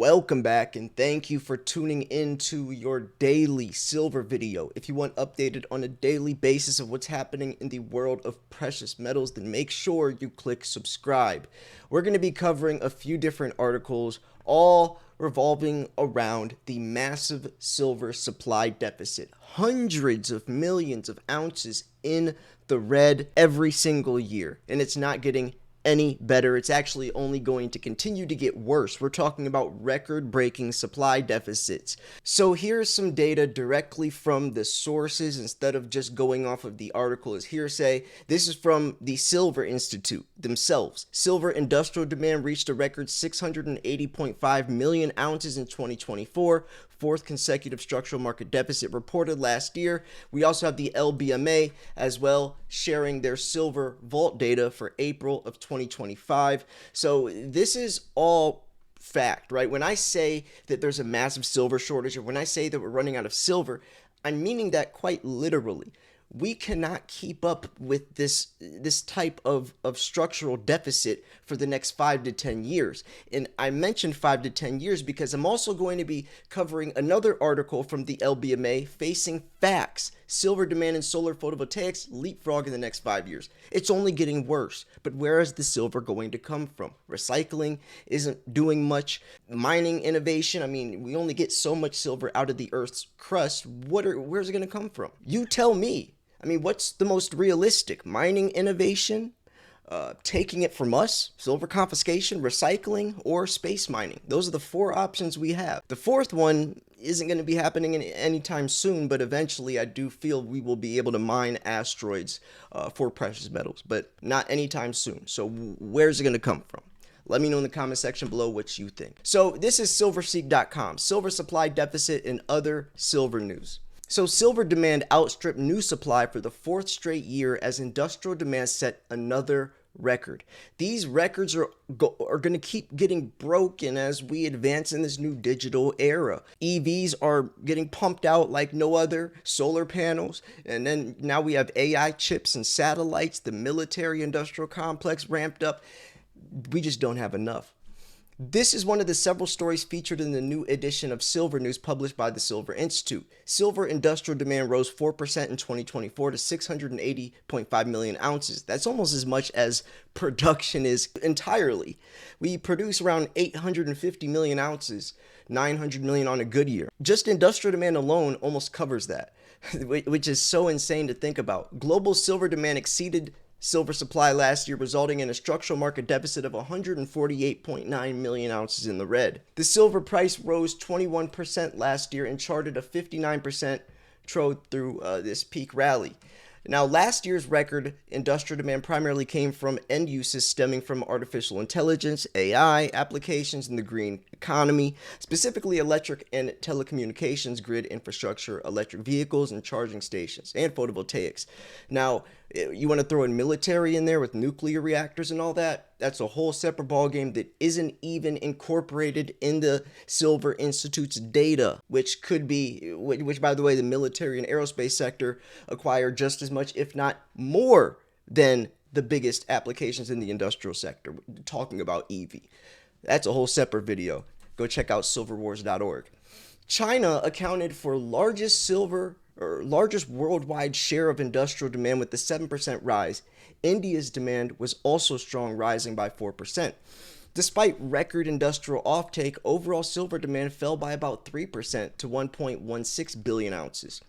Welcome back and thank you for tuning into your daily silver video. If you want updated on a daily basis of what's happening in the world of precious metals, then make sure you click subscribe. We're going to be covering a few different articles, all revolving around the massive silver supply deficit. Hundreds of millions of ounces in the red every single year, and it's not getting any better. It's actually only going to continue to get worse. We're talking about record-breaking supply deficits. So here's some data directly from the sources instead of just going off of the article as hearsay. This is from the Silver Institute themselves. Silver industrial demand reached a record 680.5 million ounces in 2024, fourth consecutive structural market deficit reported last year. We also have the LBMA as well, sharing their silver vault data for April of 2025. So this is all fact, right? When I say that there's a massive silver shortage, or when I say that we're running out of silver, I'm meaning that quite literally. We cannot keep up with this type of structural deficit for the next 5 to 10 years. And I mentioned 5 to 10 years because I'm also going to be covering another article from the LBMA facing facts. Silver demand in solar photovoltaics leapfrog in the next 5 years. It's only getting worse. But where is the silver going to come from? Recycling isn't doing much. Mining innovation, I mean, we only get so much silver out of the Earth's crust. Where's it going to come from? You tell me. I mean, what's the most realistic? Mining innovation, taking it from us, silver confiscation, recycling, or space mining? Those are the 4 options we have. The fourth one isn't going to be happening anytime soon, but eventually I do feel we will be able to mine asteroids for precious metals, but not anytime soon. So where's it going to come from? Let me know in the comment section below what you think. So this is silverseek.com, silver supply deficit and other silver news. So silver demand outstripped new supply for the 4th straight year as industrial demand set another record. These records are going to keep getting broken as we advance in this new digital era. EVs are getting pumped out like no other, solar panels, and then now we have AI chips and satellites, the military industrial complex ramped up. We just don't have enough. This is one of the several stories featured in the new edition of Silver News published by the Silver Institute. Silver industrial demand rose 4% in 2024 to 680.5 million ounces. That's almost as much as production is entirely. We produce around 850 million ounces, 900 million on a good year. Just industrial demand alone almost covers that, which is so insane to think about. Global silver demand exceeded silver supply last year, resulting in a structural market deficit of 148.9 million ounces in the red. The silver price rose 21% last year and charted a 59% trode through this peak rally. Now, last year's record industrial demand primarily came from end uses stemming from artificial intelligence, AI applications in the green economy, specifically electric and telecommunications grid infrastructure, electric vehicles and charging stations, and photovoltaics. Now, you want to throw in military in there with nuclear reactors and all that? That's a whole separate ballgame that isn't even incorporated in the Silver Institute's data, which by the way, the military and aerospace sector acquire just as much, if not more, than the biggest applications in the industrial sector, talking about EV. That's a whole separate video. Go check out silverwars.org. China accounted for largest worldwide share of industrial demand with the 7% rise. India's demand was also strong, rising by 4%. Despite record industrial offtake, overall silver demand fell by about 3% to 1.16 billion ounces.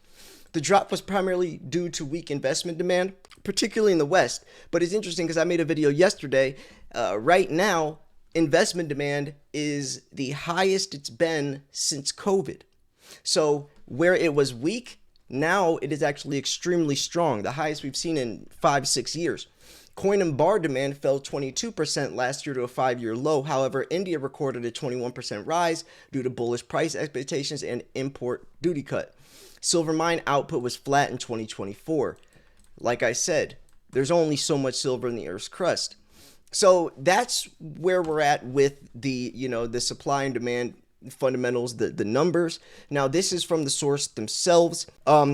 The drop was primarily due to weak investment demand, particularly in the West. But it's interesting because I made a video yesterday. Right now, investment demand is the highest it's been since COVID. So where it was weak, now it is actually extremely strong, the highest we've seen in 5-6 years. Coin and bar demand fell 22% last year to a 5-year low. However, India recorded a 21% rise due to bullish price expectations and import duty cut. Silver mine output was flat in 2024. Like I said, there's only so much silver in the Earth's crust. So that's where we're at with the supply and demand fundamentals, the numbers. Now, this is from the source themselves.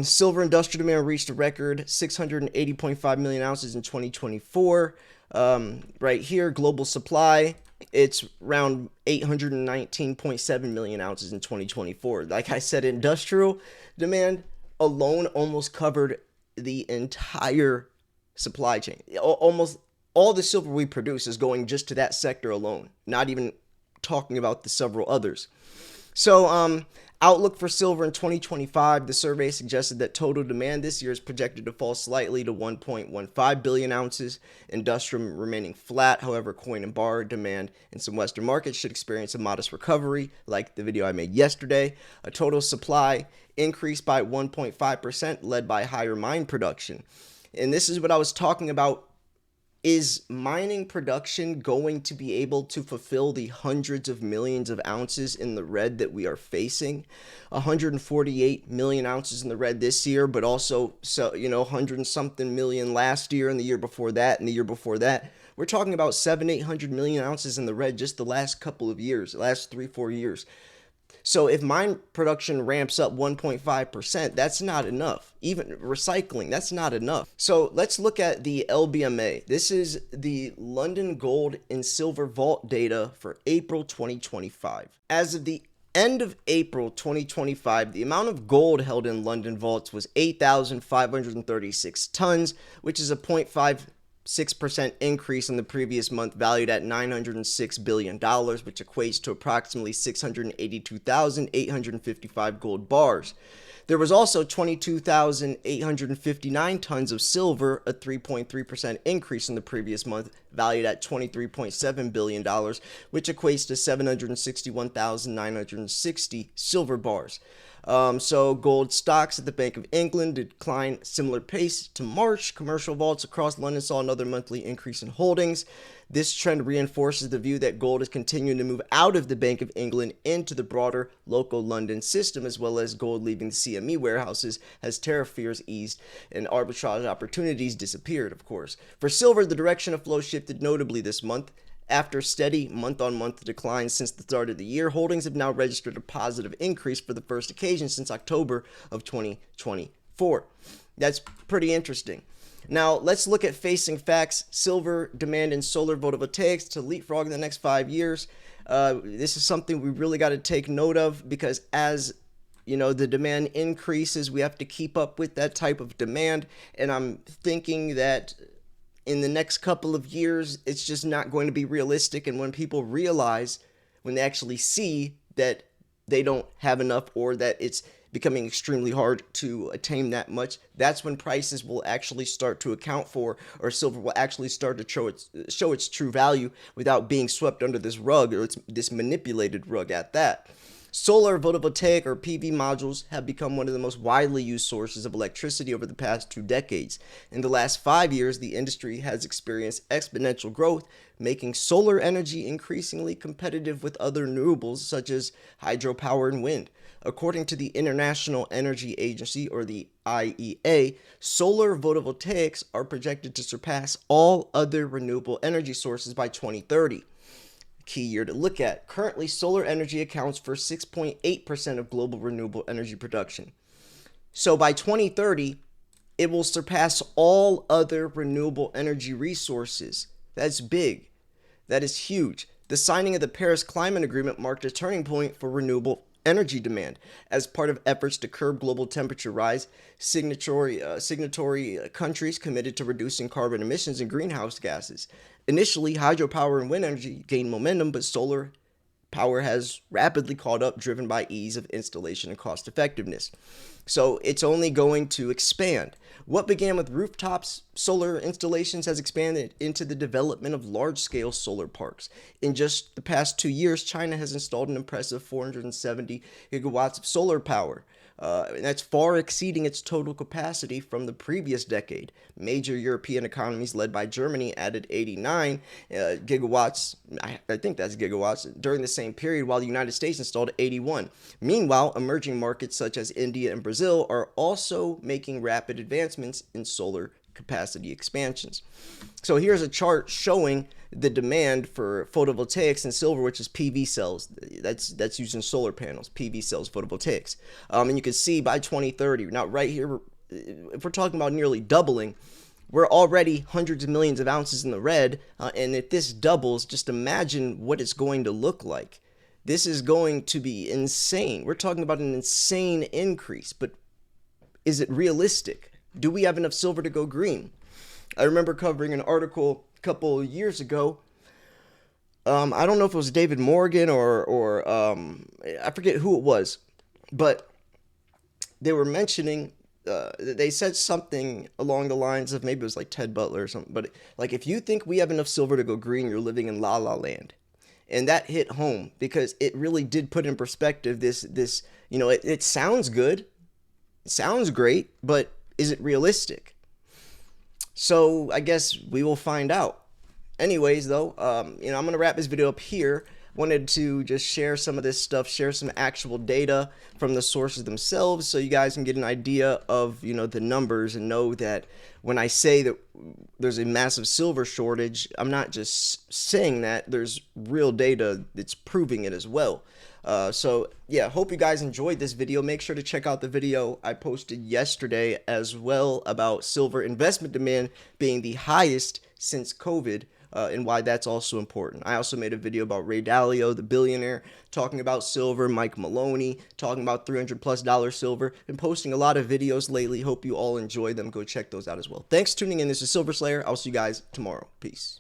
Silver industrial demand reached a record 680.5 million ounces in 2024. Right here, global supply it's around 819.7 million ounces in 2024. Like I said, industrial demand alone almost covered the entire supply chain. Almost all the silver we produce is going just to that sector alone, not even talking about the several others. So, outlook for silver in 2025, the survey suggested that total demand this year is projected to fall slightly to 1.15 billion ounces, industrial remaining flat. However, coin and bar demand in some Western markets should experience a modest recovery, like the video I made yesterday. A total supply increased by 1.5%, led by higher mine production. And this is what I was talking about. Is mining production going to be able to fulfill the hundreds of millions of ounces in the red that we are facing? 148 million ounces in the red this year, but also 100 and something million last year and the year before that and the year before that. We're talking about 700-800 million ounces in the red just the last couple of years, the last 3-4 years. So if mine production ramps up 1.5%, that's not enough. Even recycling, that's not enough. So let's look at the LBMA. This is the London Gold and Silver Vault data for April 2025. As of the end of April 2025, the amount of gold held in London vaults was 8,536 tons, which is a 0.56% increase in the previous month, valued at $906 billion, which equates to approximately 682,855 gold bars. There was also 22,859 tons of silver, a 3.3% increase in the previous month, valued at $23.7 billion, which equates to 761,960 silver bars. So gold stocks at the Bank of England declined similar pace to March. Commercial vaults across London saw another monthly increase in holdings. This trend reinforces the view that gold is continuing to move out of the Bank of England into the broader local London system, as well as gold leaving the CME warehouses as tariff fears eased and arbitrage opportunities disappeared, of course. For silver, the direction of flow shifted notably this month. After steady month-on-month declines since the start of the year, holdings have now registered a positive increase for the first occasion since October of 2024. That's pretty interesting. Now, let's look at facing facts. Silver demand in solar photovoltaics to leapfrog in the next 5 years. This is something we really got to take note of, because as the demand increases, we have to keep up with that type of demand. And I'm thinking that in the next couple of years, it's just not going to be realistic. And when people realize, when they actually see that they don't have enough, or that it's becoming extremely hard to attain that much, that's when prices will actually start to account for, or silver will actually start to show its true value without being swept under this rug, or this manipulated rug at that. Solar photovoltaic, or PV modules, have become one of the most widely used sources of electricity over the past 2 decades. In the last 5 years, the industry has experienced exponential growth, making solar energy increasingly competitive with other renewables such as hydropower and wind. According to the International Energy Agency, or the IEA, solar photovoltaics are projected to surpass all other renewable energy sources by 2030. Key year to look at. Currently, solar energy accounts for 6.8% of global renewable energy production. So by 2030, it will surpass all other renewable energy resources. That's big. That is huge. The signing of the Paris Climate Agreement marked a turning point for renewable energy demand. As part of efforts to curb global temperature rise, signatory countries committed to reducing carbon emissions and greenhouse gases. Initially, hydropower and wind energy gained momentum, but solar power has rapidly caught up, driven by ease of installation and cost effectiveness. So it's only going to expand. What began with rooftops solar installations has expanded into the development of large-scale solar parks. In just the past 2 years, China has installed an impressive 470 gigawatts of solar power. And that's far exceeding its total capacity from the previous decade. Major European economies, led by Germany, added 89 gigawatts, I think that's gigawatts, during the same period, while the United States installed 81. Meanwhile, emerging markets such as India and Brazil are also making rapid advancements in solar capacity expansions. So here's a chart showing the demand for photovoltaics and silver, which is PV cells. That's using solar panels, PV cells, photovoltaics. And you can see by 2030, now right here, if we're talking about nearly doubling, We're already hundreds of millions of ounces in the red, and if this doubles, just imagine what it's going to look like. This is going to be insane. We're talking about an insane increase, but is it realistic? Do we have enough silver to go green? I remember covering an article a couple years ago. I don't know if it was David Morgan or I forget who it was, but they were mentioning, they said something along the lines of, maybe it was like Ted Butler or something, but like, if you think we have enough silver to go green, you're living in La La Land. And that hit home because it really did put in perspective this, it sounds good, it sounds great, but is it realistic? So I guess we will find out. Anyways, though, I'm going to wrap this video up here. Wanted to just share some of this stuff, share some actual data from the sources themselves so you guys can get an idea of, the numbers and know that when I say that there's a massive silver shortage, I'm not just saying that. There's real data that's proving it as well. So yeah, hope you guys enjoyed this video. Make sure to check out the video I posted yesterday as well about silver investment demand being the highest since COVID. And why that's also important. I also made a video about Ray Dalio, the billionaire, talking about silver, Mike Maloney, talking about $300+ silver. Been posting a lot of videos lately. Hope you all enjoy them. Go check those out as well. Thanks for tuning in. This is Silver Slayer. I'll see you guys tomorrow. Peace.